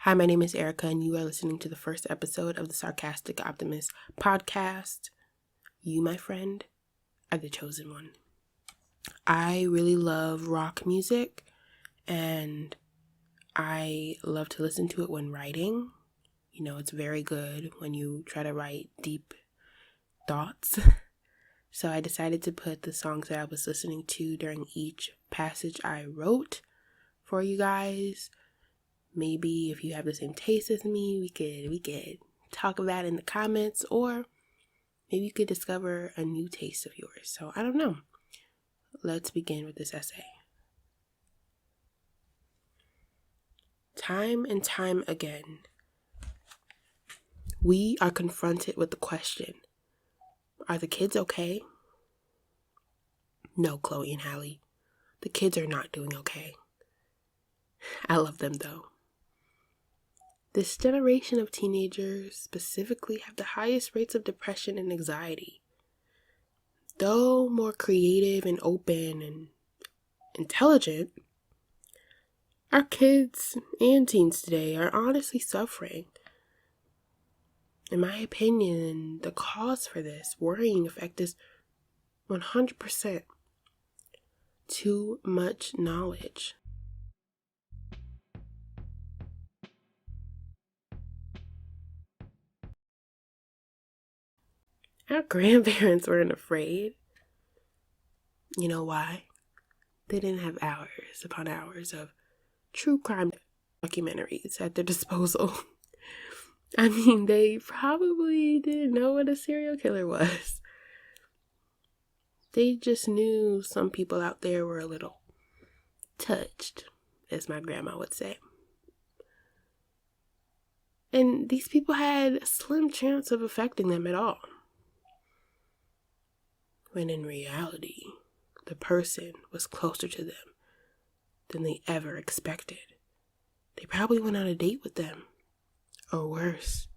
Hi, my name is Erica, and you are listening to the first episode of the Sarcastic Optimist podcast. You, my friend, are the chosen one. I really love rock music, and I love to listen to it when writing. You know, it's very good when you try to write deep thoughts. So I decided to put the songs that I was listening to during each passage I wrote for you guys. Maybe if you have the same taste as me, we could talk about it in the comments, or maybe you could discover a new taste of yours. So I don't know. Let's begin with this essay. Time and time again, we are confronted with the question, are the kids okay? No, Chloe and Hallie, the kids are not doing okay. I love them though. This generation of teenagers specifically have the highest rates of depression and anxiety. Though more creative and open and intelligent, our kids and teens today are honestly suffering. In my opinion, the cause for this worrying effect is 100% too much knowledge. Our grandparents weren't afraid. You know why? They didn't have hours upon hours of true crime documentaries at their disposal. I mean, they probably didn't know what a serial killer was. They just knew some people out there were a little touched, as my grandma would say. And these people had a slim chance of affecting them at all. When in reality, the person was closer to them than they ever expected. They probably went on a date with them, or worse,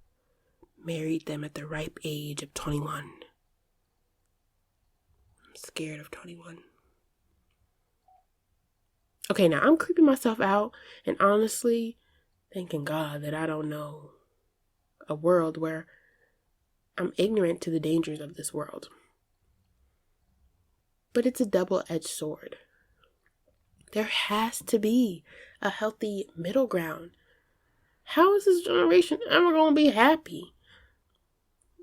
married them at the ripe age of 21. I'm scared of 21. Okay, now I'm creeping myself out and honestly thanking God that I don't know a world where I'm ignorant to the dangers of this world. But it's a double-edged sword. There has to be a healthy middle ground. How is this generation ever going to be happy?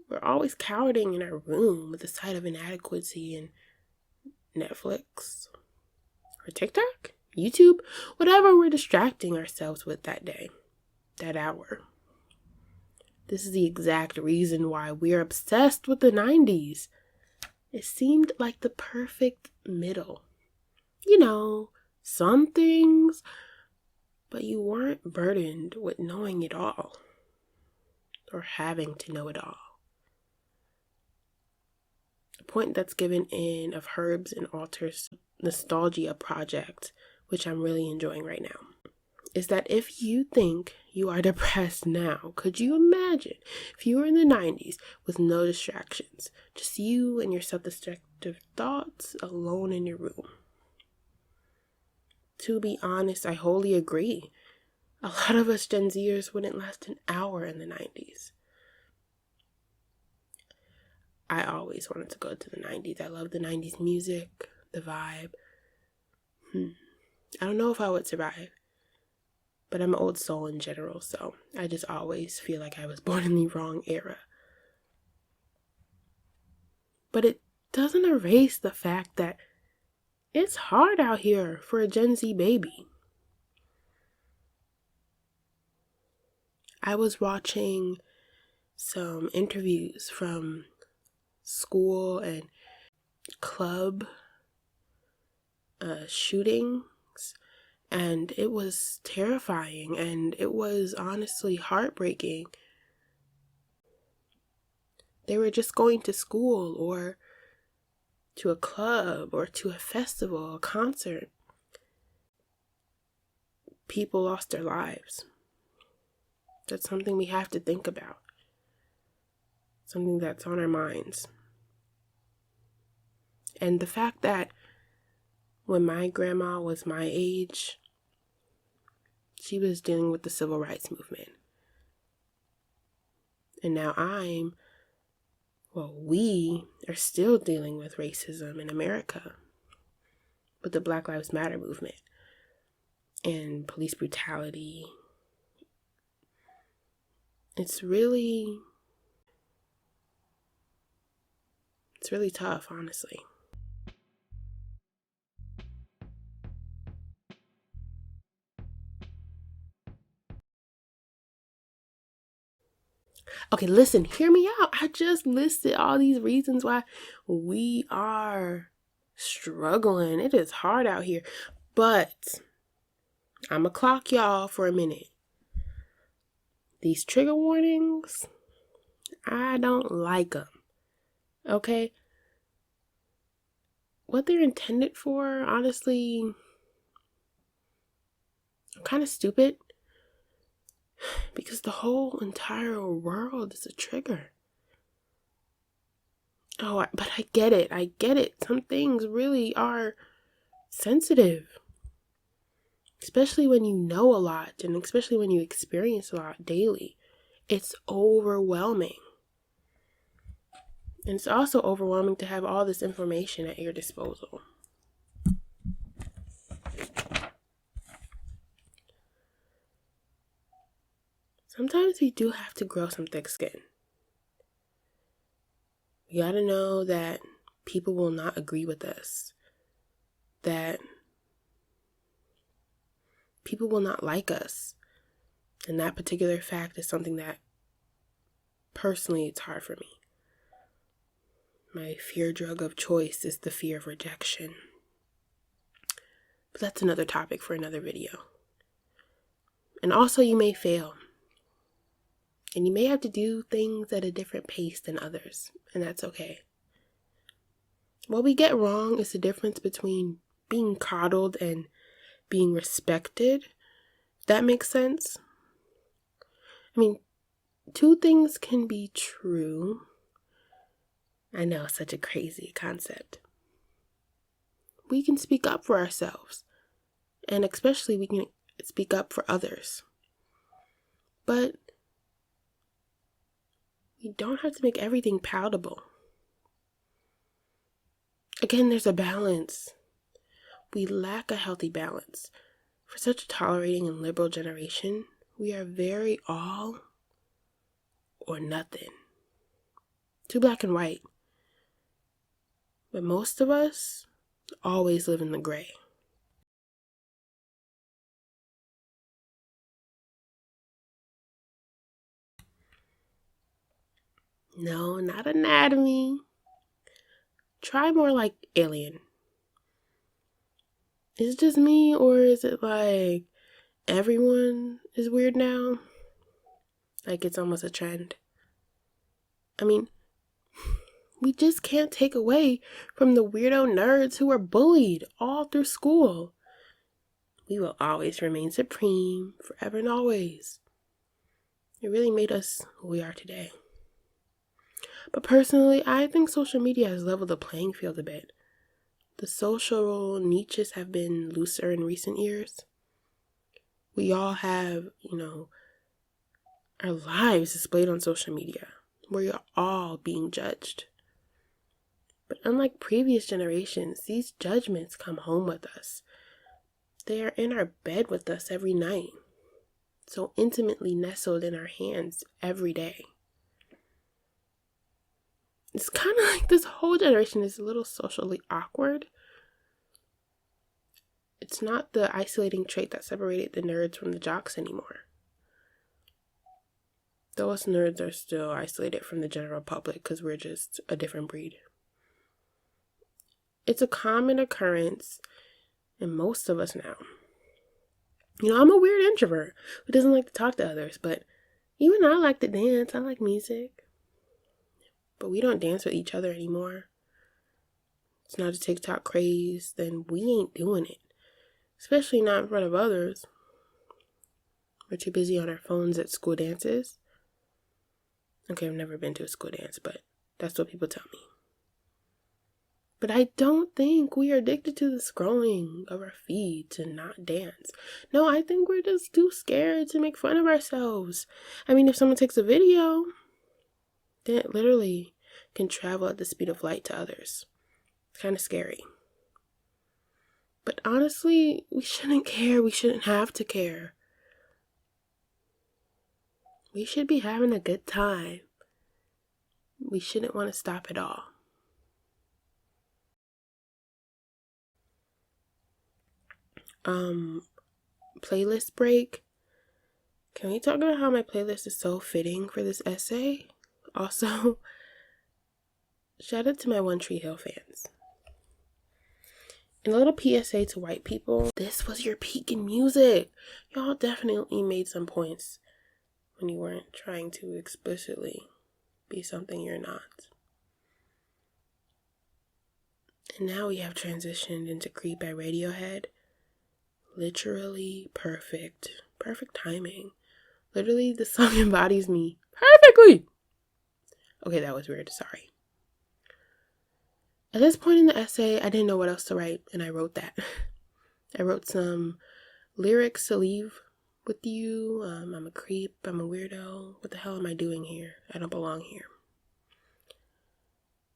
We're always cowering in our room with the sight of inadequacy in Netflix or TikTok, YouTube, whatever we're distracting ourselves with that day, that hour. This is the exact reason why we're obsessed with the 90s. It seemed like the perfect middle. You know, some things, but you weren't burdened with knowing it all or having to know it all. A point that's given in of Herbs and Alter's Nostalgia project, which I'm really enjoying right now, is that if you think you are depressed now, could you imagine if you were in the 90s with no distractions, just you and your self-destructive thoughts alone in your room? To be honest, I wholly agree. A lot of us Gen Zers wouldn't last an hour in the 90s. I always wanted to go to the 90s. I love the 90s music, the vibe. I don't know if I would survive, but I'm an old soul in general, so I just always feel like I was born in the wrong era. But it doesn't erase the fact that it's hard out here for a Gen Z baby. I was watching some interviews from school and club shootings, and it was terrifying, and it was honestly heartbreaking. They were just going to school or to a club or to a festival, a concert. People lost their lives. That's something we have to think about. Something that's on our minds. And the fact that when my grandma was my age, She was dealing with the civil rights movement. And now we are still dealing with racism in America with the Black Lives Matter movement and police brutality. It's really tough, honestly. Okay, listen, hear me out. I just listed all these reasons why we are struggling. It is hard out here. But I'm going to clock y'all for a minute. These trigger warnings, I don't like them. Okay? What they're intended for, honestly, kind of stupid. Because the whole entire world is a trigger. Oh, but I get it. Some things really are sensitive. Especially when you know a lot, and especially when you experience a lot daily. It's overwhelming. And it's also overwhelming to have all this information at your disposal. Sometimes we do have to grow some thick skin. We gotta know that people will not agree with us. That people will not like us. And that particular fact is something that personally it's hard for me. My fear drug of choice is the fear of rejection. But that's another topic for another video. And also you may fail. And you may have to do things at a different pace than others. And that's okay. What we get wrong is the difference between being coddled and being respected. If that makes sense. I mean, two things can be true. I know, it's such a crazy concept. We can speak up for ourselves. And especially we can speak up for others. But you don't have to make everything palatable. Again, there's a balance. We lack a healthy balance. For such a tolerating and liberal generation, we are very all or nothing. Too black and white. But most of us always live in the gray. No, not anatomy. Try more like Alien. Is it just me, or is it like everyone is weird now? Like it's almost a trend. I mean, we just can't take away from the weirdo nerds who were bullied all through school. We will always remain supreme, forever and always. It really made us who we are today. But personally, I think social media has leveled the playing field a bit. The social niches have been looser in recent years. We all have, our lives displayed on social media. We are all being judged. But unlike previous generations, these judgments come home with us. They are in our bed with us every night, so intimately nestled in our hands every day. It's kind of like this whole generation is a little socially awkward. It's not the isolating trait that separated the nerds from the jocks anymore. Those nerds are still isolated from the general public because we're just a different breed. It's a common occurrence in most of us now. I'm a weird introvert who doesn't like to talk to others, but even I like to dance. I like music. But we don't dance with each other anymore. It's not a TikTok craze, then we ain't doing it. Especially not in front of others. We're too busy on our phones at school dances. Okay, I've never been to a school dance, but that's what people tell me. But I don't think we are addicted to the scrolling of our feed to not dance. No, I think we're just too scared to make fun of ourselves. I mean, if someone takes a video, then it literally can travel at the speed of light to others. It's kind of scary. But honestly, we shouldn't care. We shouldn't have to care. We should be having a good time. We shouldn't want to stop at all. Playlist break. Can we talk about how my playlist is so fitting for this essay? Also, shout out to my One Tree Hill fans. And a little PSA to white people. This was your peak in music. Y'all definitely made some points when you weren't trying to explicitly be something you're not. And now we have transitioned into Creep by Radiohead. Literally perfect. Perfect timing. Literally, the song embodies me perfectly. Okay, that was weird. Sorry. At this point in the essay, I didn't know what else to write, and I wrote that. I wrote some lyrics to leave with you. I'm a creep. I'm a weirdo. What the hell am I doing here? I don't belong here.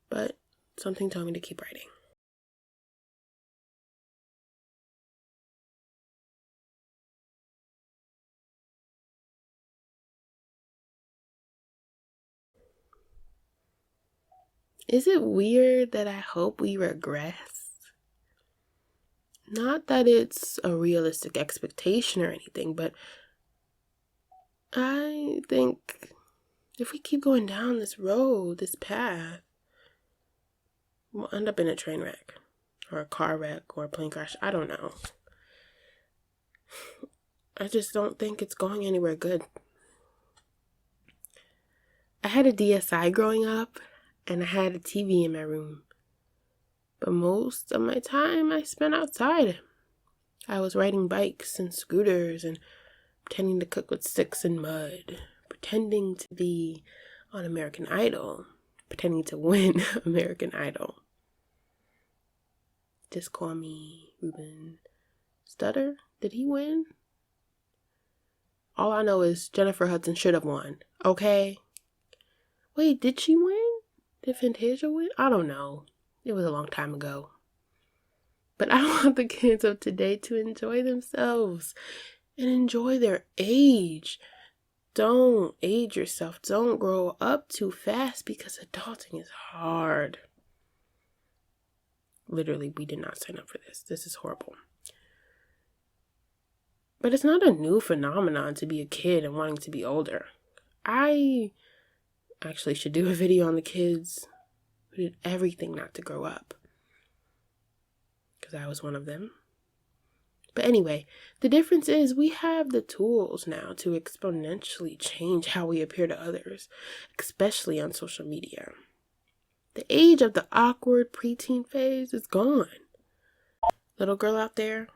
But something told me to keep writing. Is it weird that I hope we regress? Not that it's a realistic expectation or anything, but I think if we keep going down this road, this path, we'll end up in a train wreck or a car wreck or a plane crash. I don't know. I just don't think it's going anywhere good. I had a DSi growing up, and I had a TV in my room. But most of my time I spent outside. I was riding bikes and scooters and pretending to cook with sticks and mud, pretending to be on American Idol, pretending to win American Idol. Just call me Ruben Stutter. Did he win? All I know is Jennifer Hudson should have won. Okay? Wait, did she win? Did Fantasia win? I don't know. It was a long time ago. But I want the kids of today to enjoy themselves and enjoy their age. Don't age yourself. Don't grow up too fast because adulting is hard. Literally, we did not sign up for this. This is horrible. But it's not a new phenomenon to be a kid and wanting to be older. I actually should do a video on the kids who did everything not to grow up. Because I was one of them. But anyway, the difference is we have the tools now to exponentially change how we appear to others, especially on social media. The age of the awkward preteen phase is gone. Little girl out there,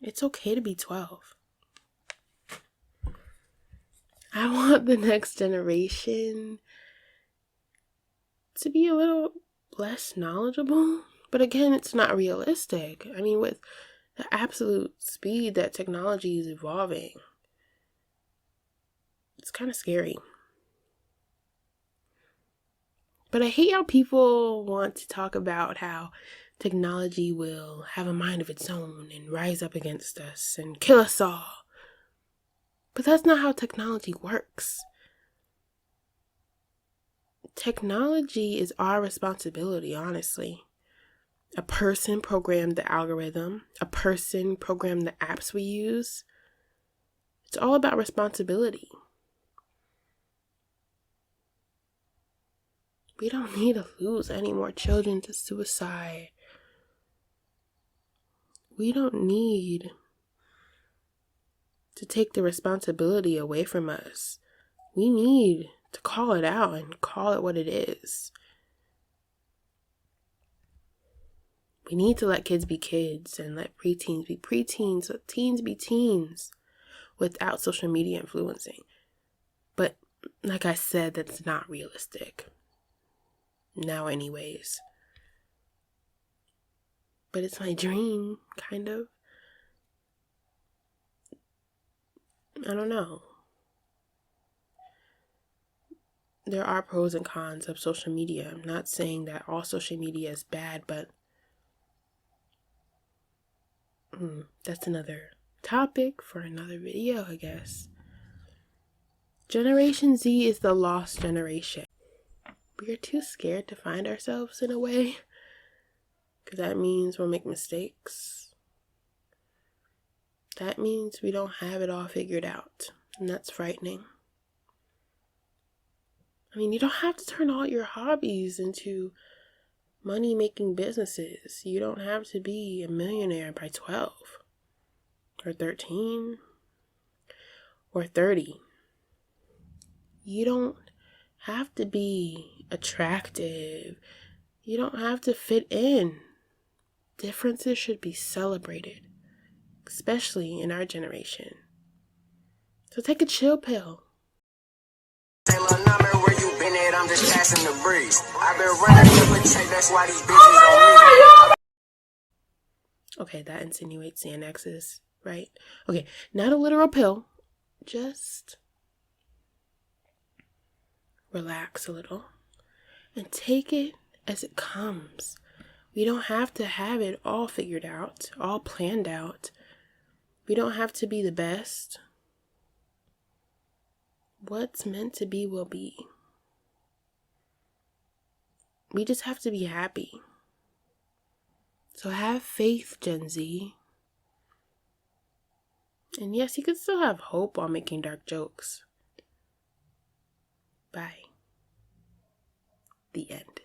it's okay to be 12. I want the next generation to be a little less knowledgeable. But again, it's not realistic. I mean, with the absolute speed that technology is evolving, it's kind of scary. But I hate how people want to talk about how technology will have a mind of its own and rise up against us and kill us all. But that's not how technology works. Technology is our responsibility, honestly. A person programmed the algorithm. A person programmed the apps we use. It's all about responsibility. We don't need to lose any more children to suicide. We don't need to take the responsibility away from us. We need to call it out and call it what it is. We need to let kids be kids and let preteens be preteens, let teens be teens without social media influencing. But like I said, that's not realistic. Now anyways. but it's my dream, kind of. I don't know. There are pros and cons of social media. I'm not saying that all social media is bad, but that's another topic for another video, I guess. Generation Z is the lost generation. We are too scared to find ourselves in a way, because that means we'll make mistakes. That means we don't have it all figured out, and that's frightening. I mean, you don't have to turn all your hobbies into money-making businesses. You don't have to be a millionaire by 12 or 13 or 30. You don't have to be attractive. You don't have to fit in. Differences should be celebrated, especially in our generation. So take a chill pill. I'm just passing the breeze. I've been running the check, that's why these bitches on me. Okay, that insinuates Anaylsis, right? Okay, not a literal pill. Just relax a little and take it as it comes. We don't have to have it all figured out, all planned out. We don't have to be the best. What's meant to be will be. We just have to be happy. So have faith, Gen Z. And yes, you can still have hope while making dark jokes. Bye. The end.